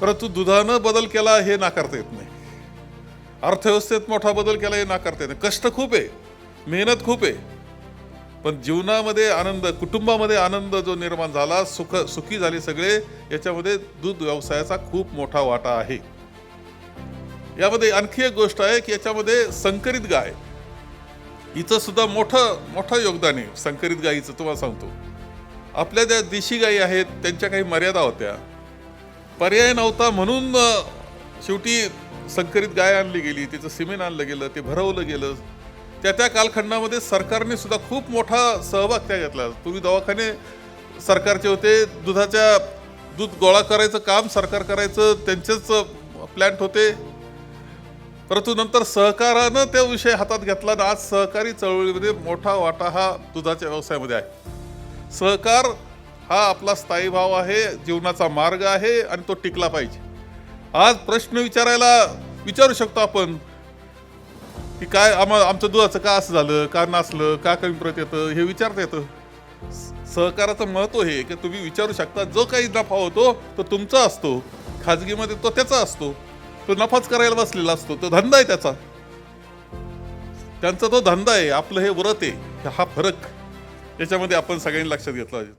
परंतु दुधानं बदल केला हे नाकारता येत नाही, अर्थव्यवस्थेत मोठा बदल केला हे नाकारता येत नाही. कष्ट खूप आहे, मेहनत खूप आहे, पण जीवनामध्ये आनंद, कुटुंबामध्ये आनंद जो निर्माण झाला, सुखी झाले सगळे, याच्यामध्ये दूध व्यवसायाचा खूप मोठा वाटा आहे. यामध्ये आणखी एक गोष्ट आहे की याच्यामध्ये संकरित गाय हिचं सुद्धा मोठं योगदान आहे. संकरित गायीचं तुम्हाला सांगतो, आपल्या ज्या देशी गायी आहेत त्यांच्या काही मर्यादा होत्या, पर्याय नव्हता, म्हणून शेवटी संकरित गाय आणली गेली, तिचं सिमेंट आणलं गेलं, ते भरवलं गेलं. त्या कालखंडामध्ये सरकारने सुद्धा खूप मोठा सहभाग त्या घेतला. पूर्वी दवाखाने सरकारचे होते, दूध गोळा करायचं काम सरकार करायचं, त्यांचेच प्लॅन्ट होते. परंतु नंतर सहकारानं तो विषय हातात घेतला आणि आज सहकारी चळवळीमध्ये मोठा वाटा हा दुधाच्या व्यवसायामध्ये आहे. सहकार हा आपला स्थायी भाव आहे, जीवनाचा मार्ग आहे आणि तो टिकला पाहिजे. आज प्रश्न विचारू शकतो आपण की काय आमचं दुधाचं का असं झालं, का नसलं, का कमी प्रत येतं, हे विचारता येतं. सहकाराचं महत्व हे की तुम्ही विचारू शकता, जो काही नफा होतो तो तुमचा असतो, खाजगीमध्ये तो त्याचा असतो, तो नफाच करायला बसलेला असतो, तो धंदा आहे त्यांचा तो धंदा आहे, आपलं हे व्रत आहे. हा फरक याच्यामध्ये आपण सगळ्यांनी लक्षात घेतला पाहिजे.